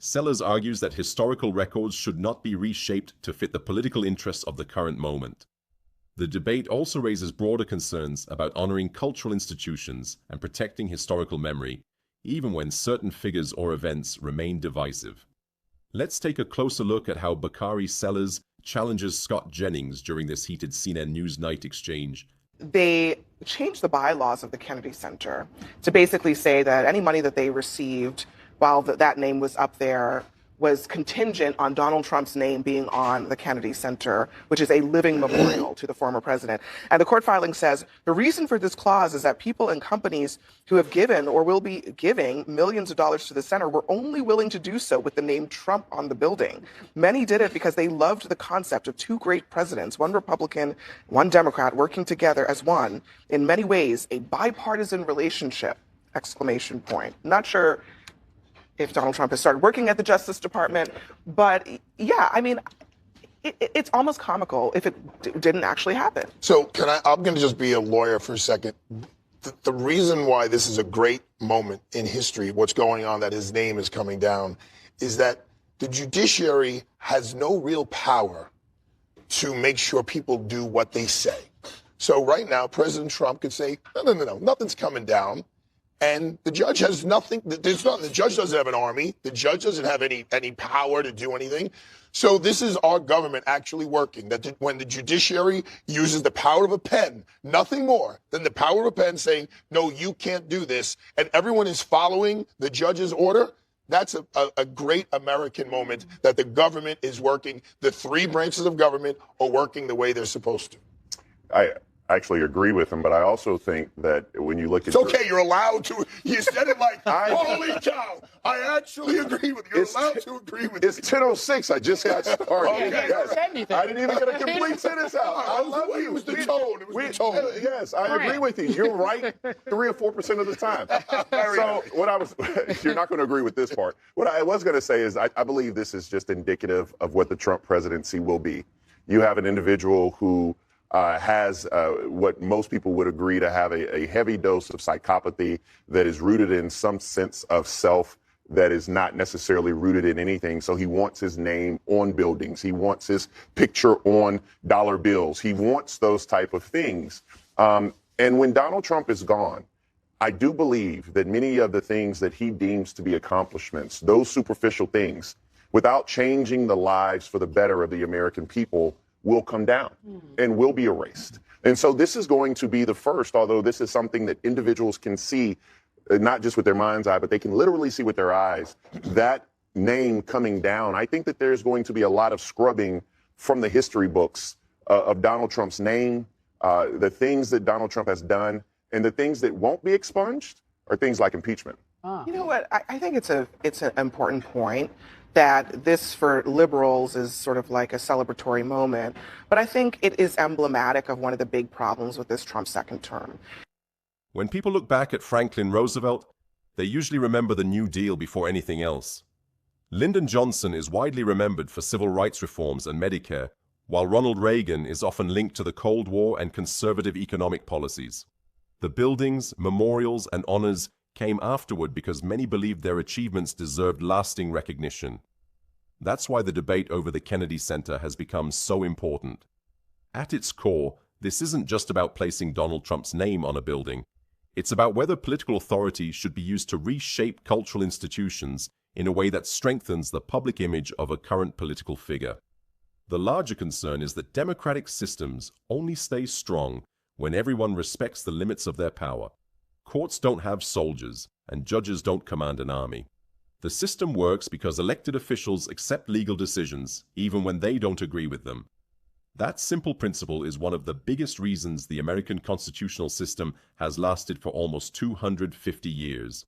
Sellers argues that historical records should not be reshaped to fit the political interests of the current moment. The debate also raises broader concerns about honoring cultural institutions and protecting historical memory, even when certain figures or events remain divisive. Let's take a closer look at how Bakari Sellers challenges Scott Jennings during this heated CNN Newsnight exchange. They changed the bylaws of the Kennedy Center to basically say that any money that they received while that name was up there was contingent on Donald Trump's name being on the Kennedy Center, which is a living memorial to the former president. And the court filing says the reason for this clause is that people and companies who have given or will be giving millions of dollars to the center were only willing to do so with the name Trump on the building. Many did it because they loved the concept of two great presidents, one Republican, one Democrat, working together as one, in many ways, a bipartisan relationship, exclamation point. Not sure if Donald Trump has started working at the Justice Department. But yeah, I mean, it's almost comical if it didn't actually happen. So I'm going to just be a lawyer for a second. The reason why this is a great moment in history, what's going on, that his name is coming down, is that the judiciary has no real power to make sure people do what they say. So right now, President Trump could say, no, nothing's coming down. And the judge has nothing. The judge doesn't have an army. The judge doesn't have any power to do anything. So this is our government actually working. That when the judiciary uses the power of a pen, nothing more than the power of a pen saying, no, you can't do this, and everyone is following the judge's order, that's a great American moment that the government is working. The three branches of government are working the way they're supposed to. I actually agree with him, but I also think that when you look at... It's okay, you're allowed to. You said it like, holy cow, I actually agree with you. You're allowed to agree with It's 10:06. I just got started. Okay. Yes. I didn't even get a complete sentence out. I love you. It was the tone. It was the tone. Yes, I agree with you. You're right 3 or 4% of the time. So you're not going to agree with this part. What I was going to say is I believe this is just indicative of what the Trump presidency will be. You have an individual who has what most people would agree to have a heavy dose of psychopathy that is rooted in some sense of self that is not necessarily rooted in anything. So he wants his name on buildings. He wants his picture on dollar bills. He wants those type of things. And when Donald Trump is gone, I do believe that many of the things that he deems to be accomplishments, those superficial things, without changing the lives for the better of the American people, will come down and will be erased. And so this is going to be the first, although this is something that individuals can see, not just with their mind's eye, but they can literally see with their eyes, that name coming down. I think that there's going to be a lot of scrubbing from the history books of Donald Trump's name, the things that Donald Trump has done, and the things that won't be expunged are things like impeachment. You know what? I think it's an important point that this for liberals is sort of like a celebratory moment. But I think it is emblematic of one of the big problems with this Trump second term. When people look back at Franklin Roosevelt, they usually remember the New Deal before anything else. Lyndon Johnson is widely remembered for civil rights reforms and Medicare, while Ronald Reagan is often linked to the Cold War and conservative economic policies. The buildings, memorials, and honors came afterward because many believed their achievements deserved lasting recognition. That's why the debate over the Kennedy Center has become so important. At its core, this isn't just about placing Donald Trump's name on a building. It's about whether political authority should be used to reshape cultural institutions in a way that strengthens the public image of a current political figure. The larger concern is that democratic systems only stay strong when everyone respects the limits of their power. Courts don't have soldiers, and judges don't command an army. The system works because elected officials accept legal decisions, even when they don't agree with them. That simple principle is one of the biggest reasons the American constitutional system has lasted for almost 250 years.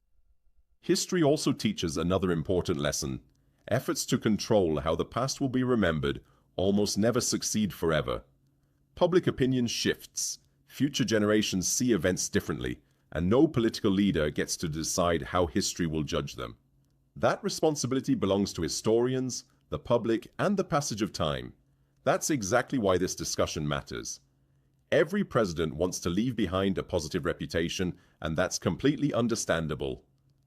History also teaches another important lesson. Efforts to control how the past will be remembered almost never succeed forever. Public opinion shifts. Future generations see events differently, and no political leader gets to decide how history will judge them. That responsibility belongs to historians, the public, and the passage of time. That's exactly why this discussion matters. Every president wants to leave behind a positive reputation, and that's completely understandable.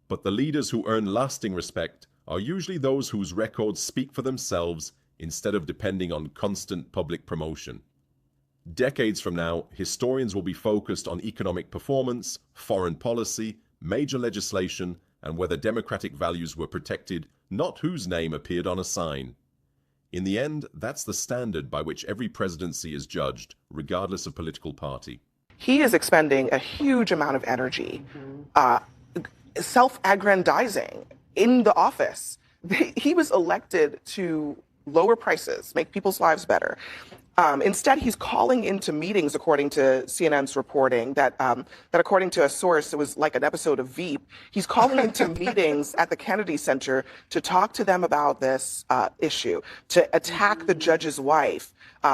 But the leaders who earn lasting respect are usually those whose records speak for themselves instead of depending on constant public promotion. Decades from now, historians will be focused on economic performance, foreign policy, major legislation, and whether democratic values were protected, not whose name appeared on a sign. In the end, that's the standard by which every presidency is judged, regardless of political party. He is expending a huge amount of energy, self-aggrandizing in the office. He was elected to lower prices, make people's lives better. Instead, he's calling into meetings, according to CNN's reporting, that according to a source, it was like an episode of Veep. He's calling into meetings at the Kennedy Center to talk to them about this issue, to attack the judge's wife,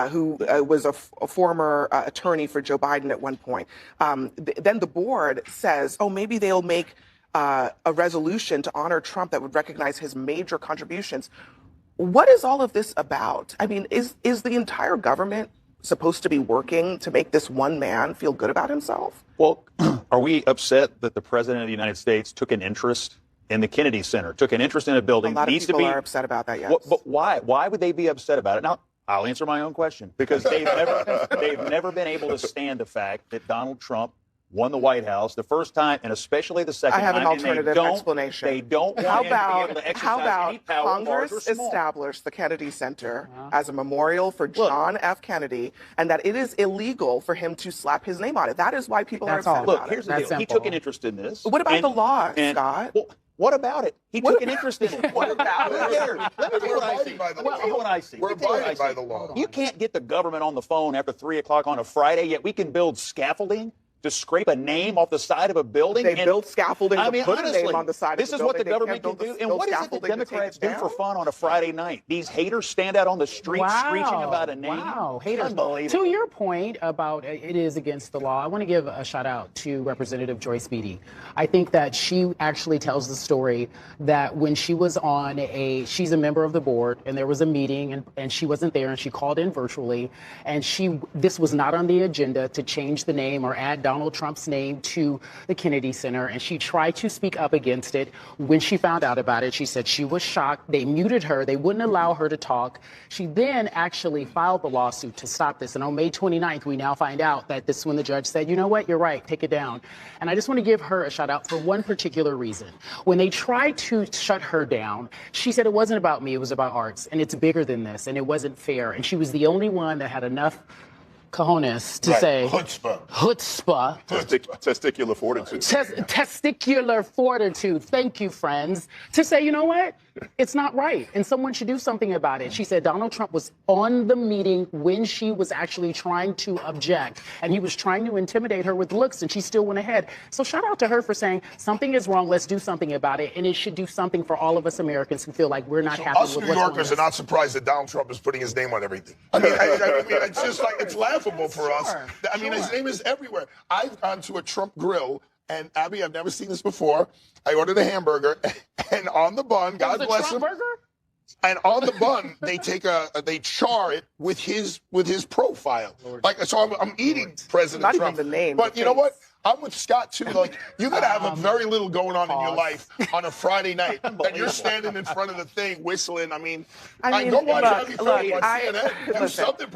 who was a former attorney for Joe Biden at one point. Then the board says, oh, maybe they'll make a resolution to honor Trump that would recognize his major contributions. What is all of this about? I mean, is the entire government supposed to be working to make this one man feel good about himself? Well, are we upset that the President of the United States took an interest in the Kennedy Center, took an interest in a building? A lot of people are upset about that, yes. But why? Why would they be upset about it? Now, I'll answer my own question, because they've never been able to stand the fact that Donald Trump won the White House the first time, and especially the second time. I have an alternative explanation. They don't want him to be able to exercise any power, Congress large or small. established the Kennedy Center as a memorial for John F. Kennedy, and that it is illegal for him to slap his name on it. That is why people are upset Look, about here's it. the deal. He took an interest in this. What about the law, Scott? Well, what about it? He took an interest in it. What about it? Let me tell you what I see. What I see. We're abiding by the law. You can't get the government on the phone after 3 o'clock on a Friday, yet we can build scaffolding to scrape a name off the side of a building. They built scaffolding to put honestly, a name on the side of the building. This is what the government can do. And what is it that Democrats do for fun on a Friday night? These haters stand out on the street screeching about a name. Wow, haters. Unbelievable. To your point about it is against the law, I want to give a shout out to Representative Joyce Beatty. I think that she actually tells the story that when she was on she's a member of the board, and there was a meeting and she wasn't there, and she called in virtually, and this was not on the agenda to change the name or add Donald Trump's name to the Kennedy Center, and she tried to speak up against it. When she found out about it, she said she was shocked. They muted her. They wouldn't allow her to talk. She then actually filed the lawsuit to stop this, and on May 29th, we now find out that this is when the judge said, you know what, you're right, take it down. And I just want to give her a shout out for one particular reason. When they tried to shut her down, she said it wasn't about me, it was about arts, and it's bigger than this, and it wasn't fair. And she was the only one that had enough cojones to say chutzpah. Testicular fortitude. Testicular fortitude. Thank you, friends. To say, you know what? It's not right, and someone should do something about it. She said Donald Trump was on the meeting when she was actually trying to object, and he was trying to intimidate her with looks, and she still went ahead. So shout out to her for saying something is wrong, let's do something about it, and it should do something for all of us Americans who feel like we're not happy with what's going on. Us New Yorkers are not surprised that Donald Trump is putting his name on everything. I mean, it's just like, it's laughable for us. I mean, his name is everywhere. I've gone to a Trump grill, and Abby, I've never seen this before. I ordered a hamburger, and on the bun, God bless him. Burger? And on the bun, they char it with his profile. So I'm eating President Not Trump. Even the name. But you know what? I'm with Scott too. Like, you gotta have a very little going on in your life on a Friday night, and you're standing in front of the thing whistling. I mean go watch Abby Phillip on CNN. Do something.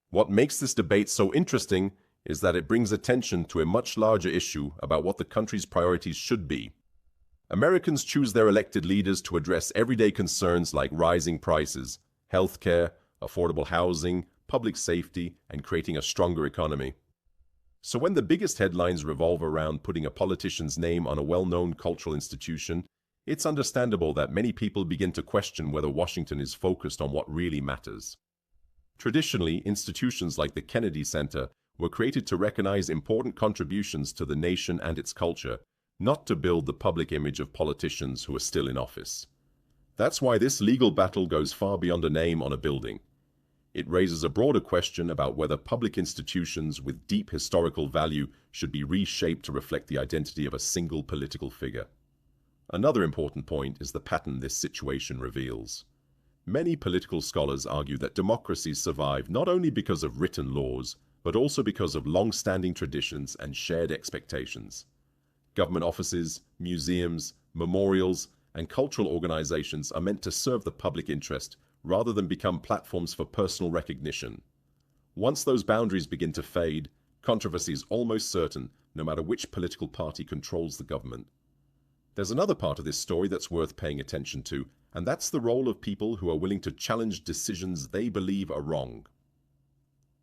What makes this debate so interesting is that it brings attention to a much larger issue about what the country's priorities should be. Americans choose their elected leaders to address everyday concerns like rising prices, healthcare, affordable housing, public safety, and creating a stronger economy. So when the biggest headlines revolve around putting a politician's name on a well-known cultural institution, it's understandable that many people begin to question whether Washington is focused on what really matters. Traditionally, institutions like the Kennedy Center were created to recognize important contributions to the nation and its culture, not to build the public image of politicians who are still in office. That's why this legal battle goes far beyond a name on a building. It raises a broader question about whether public institutions with deep historical value should be reshaped to reflect the identity of a single political figure. Another important point is the pattern this situation reveals. Many political scholars argue that democracies survive not only because of written laws, but also because of long-standing traditions and shared expectations. Government offices, museums, memorials, and cultural organizations are meant to serve the public interest rather than become platforms for personal recognition. Once those boundaries begin to fade, controversy is almost certain, no matter which political party controls the government. There's another part of this story that's worth paying attention to, and that's the role of people who are willing to challenge decisions they believe are wrong.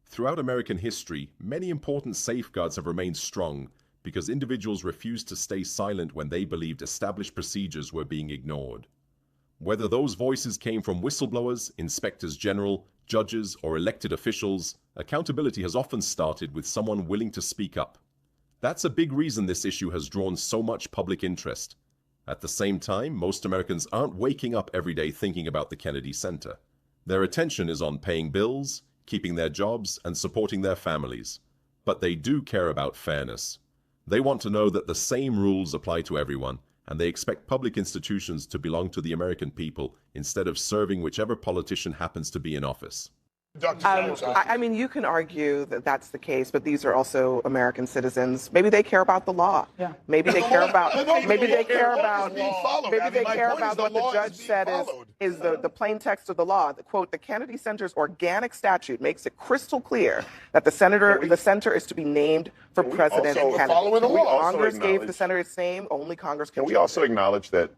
Throughout American history, many important safeguards have remained strong because individuals refused to stay silent when they believed established procedures were being ignored. Whether those voices came from whistleblowers, inspectors general, judges, or elected officials, accountability has often started with someone willing to speak up. That's a big reason this issue has drawn so much public interest. At the same time, most Americans aren't waking up every day thinking about the Kennedy Center. Their attention is on paying bills, keeping their jobs, and supporting their families. But they do care about fairness. They want to know that the same rules apply to everyone, and they expect public institutions to belong to the American people instead of serving whichever politician happens to be in office. I mean, you can argue that that's the case, but these are also American citizens. Maybe they care about the law. Yeah. Maybe they care about. Maybe they care about. Maybe they care about what the judge said is the plain text of the law. The quote: "The Kennedy Center's organic statute makes it crystal clear that the center is to be named for President Kennedy." Following the law. Congress gave the center its name. Only Congress can. Can we also acknowledge that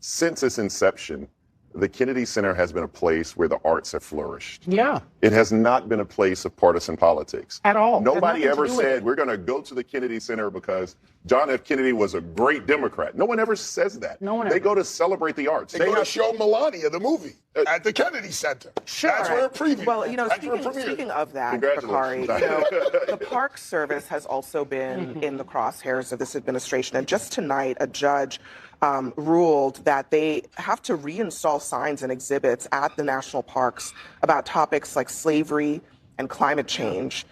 since its inception, the Kennedy Center has been a place where the arts have flourished. Yeah. It has not been a place of partisan politics. At all. Nobody ever said, we're going to go to the Kennedy Center because John F. Kennedy was a great Democrat. No one ever says that. They go to celebrate the arts. They go to show Melania the movie at the Kennedy Center. Sure. That's where it previewed. Well, speaking of that, Bakari, the Park Service has also been in the crosshairs of this administration. And just tonight, a judge ruled that they have to reinstall signs and exhibits at the national parks about topics like slavery and climate change.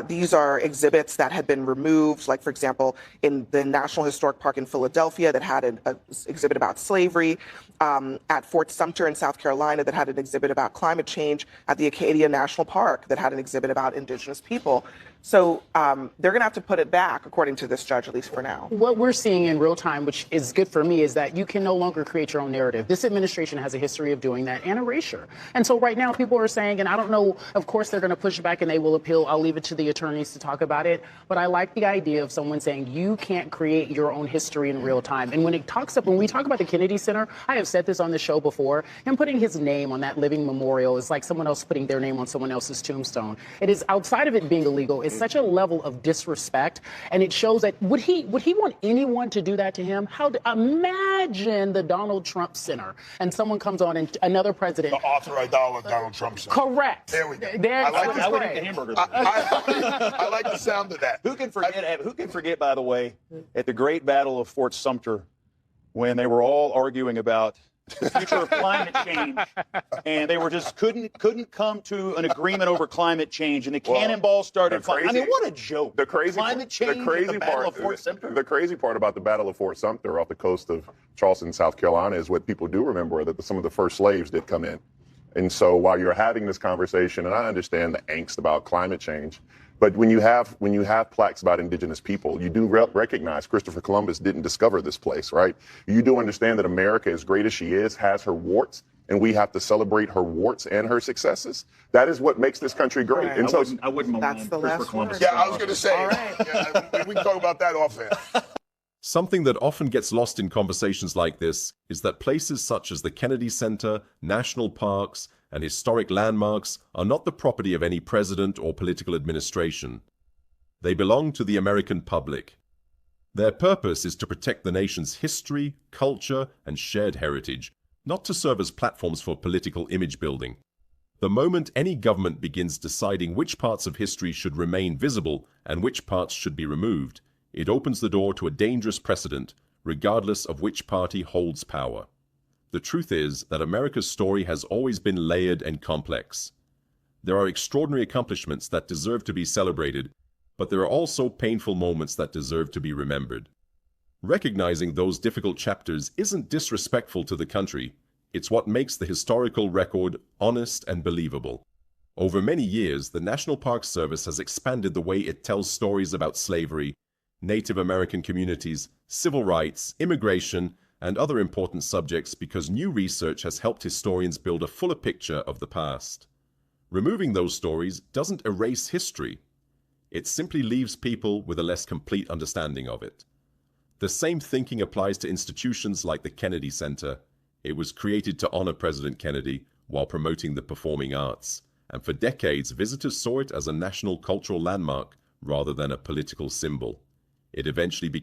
These are exhibits that had been removed, like, for example, in the National Historic Park in Philadelphia that had an exhibit about slavery, at Fort Sumter in South Carolina that had an exhibit about climate change, at the Acadia National Park that had an exhibit about indigenous people. So they're going to have to put it back, according to this judge, at least for now. What we're seeing in real time, which is good for me, is that you can no longer create your own narrative. This administration has a history of doing that and erasure. And so right now people are saying, and I don't know, of course they're going to push back and they will appeal. I'll leave it to the attorneys to talk about it. But I like the idea of someone saying you can't create your own history in real time. And when we talk about the Kennedy Center, I have said this on the show before, him putting his name on that living memorial is like someone else putting their name on someone else's tombstone. It is, outside of it being illegal, it's such a level of disrespect, and it shows that would he want anyone to do that to him? Imagine the Donald Trump Center, and someone comes on and another president. The authorized Donald Trump Center. Correct. There we go. I would eat the hamburgers. I like the sound of that. Who can forget, by the way, at the Great Battle of Fort Sumter, when they were all arguing about the future of climate change, and they were just couldn't come to an agreement over climate change, and the cannonballs started flying. I mean, what a joke! Climate change. The Battle of Fort Sumter. The crazy part about the Battle of Fort Sumter off the coast of Charleston, South Carolina, is what people do remember, that some of the first slaves did come in. And so while you're having this conversation, and I understand the angst about climate change, but when you have plaques about indigenous people, you do recognize Christopher Columbus didn't discover this place, right? You do understand that America, as great as she is, has her warts, and we have to celebrate her warts and her successes. That is what makes this country great. Right. And so I wouldn't That's the Christopher last Columbus. word. Yeah, I was going to say. All right. Yeah, we can talk about that off air. Something that often gets lost in conversations like this is that places such as the Kennedy Center, national parks, and historic landmarks are not the property of any president or political administration. They belong to the American public. Their purpose is to protect the nation's history, culture, and shared heritage, not to serve as platforms for political image building. The moment any government begins deciding which parts of history should remain visible and which parts should be removed, it opens the door to a dangerous precedent, regardless of which party holds power. The truth is that America's story has always been layered and complex. There are extraordinary accomplishments that deserve to be celebrated, but there are also painful moments that deserve to be remembered. Recognizing those difficult chapters isn't disrespectful to the country. It's what makes the historical record honest and believable. Over many years, the National Park Service has expanded the way it tells stories about slavery, Native American communities, civil rights, immigration, and other important subjects because new research has helped historians build a fuller picture of the past. Removing those stories doesn't erase history. It simply leaves people with a less complete understanding of it. The same thinking applies to institutions like the Kennedy Center. It was created to honor President Kennedy while promoting the performing arts, and for decades visitors saw it as a national cultural landmark rather than a political symbol. It eventually became